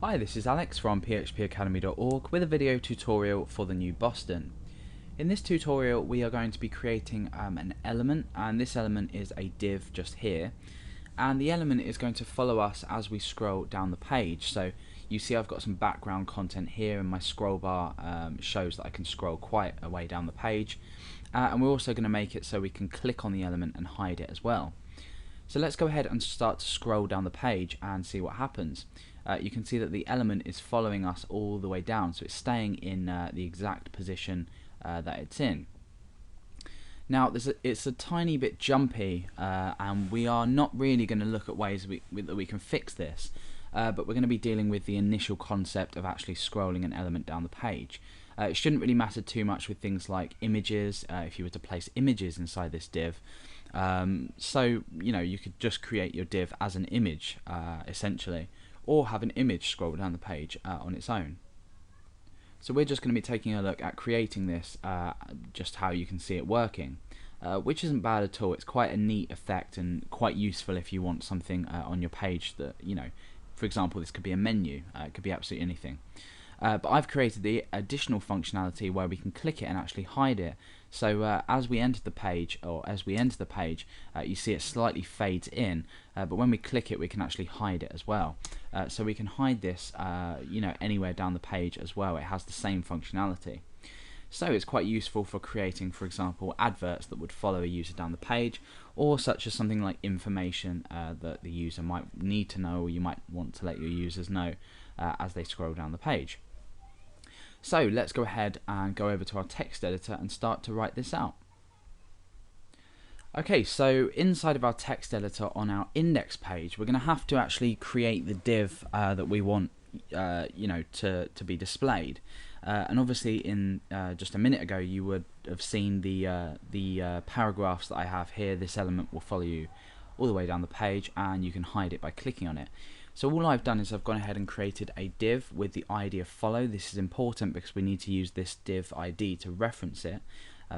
Hi, this is Alex from phpacademy.org with a video tutorial for the new Boston. In this tutorial we are going to be creating an element, and this element is a div just here, and the element is going to follow us as we scroll down the page. So you see I've got some background content here, and my scroll bar shows that I can scroll quite a way down the page, and we're also going to make it so we can click on the element and hide it as well. So let's go ahead and start to scroll down the page and see what happens. You can see that the element is following us all the way down, so it's staying in the exact position that it's in. Now it's a tiny bit jumpy, and we are not really going to look at ways that we can fix this, but we're going to be dealing with the initial concept of actually scrolling an element down the page. It shouldn't really matter too much with things like images, if you were to place images inside this div. So you could just create your div as an image essentially, or have an image scroll down the page on its own. So we're just going to be taking a look at creating this, just how you can see it working, which isn't bad at all. It's quite a neat effect and quite useful if you want something on your page that, for example, this could be a menu, it could be absolutely anything. But I've created the additional functionality where we can click it and actually hide it. So as we enter the page, you see it slightly fades in, but when we click it we can actually hide it as well. So we can hide this anywhere down the page as well. It has the same functionality. So it's quite useful for creating, for example, adverts that would follow a user down the page, or such as something like information that the user might need to know, or you might want to let your users know as they scroll down the page. So let's go ahead and go over to our text editor and start to write this out. Okay, so inside of our text editor on our index page, we're going to have to actually create the div that we want to be displayed. And obviously in just a minute ago you would have seen the paragraphs that I have here. This element will follow you all the way down the page, and you can hide it by clicking on it. So all I've done is I've gone ahead and created a div with the ID of follow. This is important because we need to use this div ID to reference it,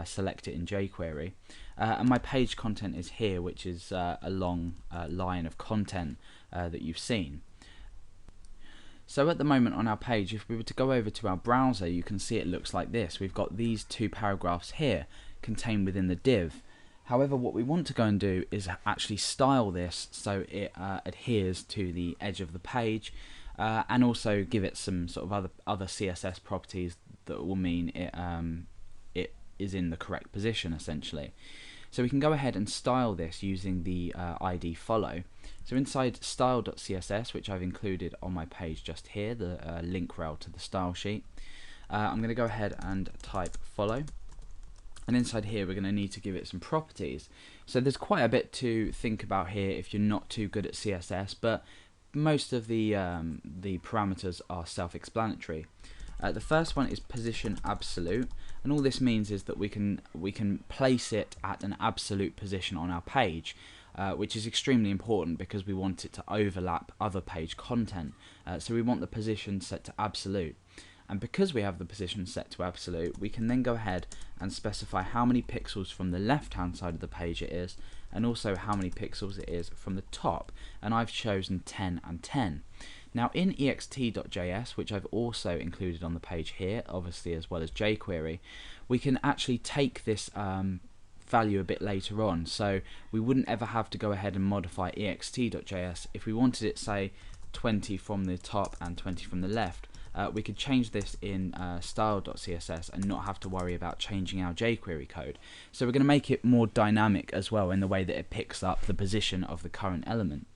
select it in jQuery. And my page content is here, which is a long line of content that you've seen. So at the moment on our page, if we were to go over to our browser, you can see it looks like this. We've got these two paragraphs here contained within the div. However, what we want to go and do is actually style this so it adheres to the edge of the page, and also give it some sort of other CSS properties that will mean it is in the correct position essentially. So we can go ahead and style this using the ID follow. So inside style.css, which I've included on my page just here, the link rel to the style sheet, I'm going to go ahead and type follow. And inside here we're going to need to give it some properties. So there's quite a bit to think about here if you're not too good at CSS, but most of the parameters are self-explanatory. The first one is position absolute, and all this means is that we can place it at an absolute position on our page, which is extremely important because we want it to overlap other page content. So we want the position set to absolute. And because we have the position set to absolute, we can then go ahead and specify how many pixels from the left hand side of the page it is, and also how many pixels it is from the top, and I've chosen 10 and 10. Now in ext.js, which I've also included on the page here, obviously as well as jQuery, we can actually take this value a bit later on, so we wouldn't ever have to go ahead and modify ext.js. If we wanted it, say, 20 from the top and 20 from the left, we could change this in style.css and not have to worry about changing our jQuery code. So we're going to make it more dynamic as well in the way that it picks up the position of the current element.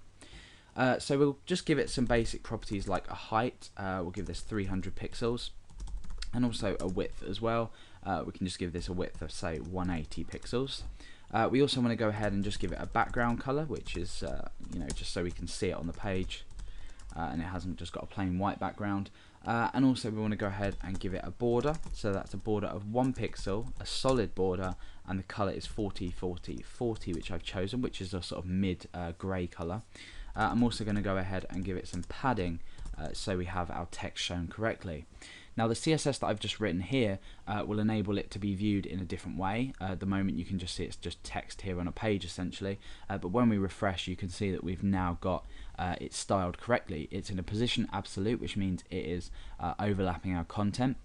So we'll just give it some basic properties like a height. We'll give this 300 pixels, and also a width as well. We can just give this a width of, say, 180 pixels. We also want to go ahead and just give it a background color, which is just so we can see it on the page, and it hasn't just got a plain white background. And also we want to go ahead and give it a border, so that's a border of 1 pixel, a solid border, and the color is 40 40 40, which I've chosen, which is a sort of mid grey color. I'm also going to go ahead and give it some padding so we have our text shown correctly. Now the CSS that I've just written here will enable it to be viewed in a different way. At the moment you can just see it's just text here on a page essentially, but when we refresh you can see that we've now got it styled correctly. It's in a position absolute, which means it is overlapping our content.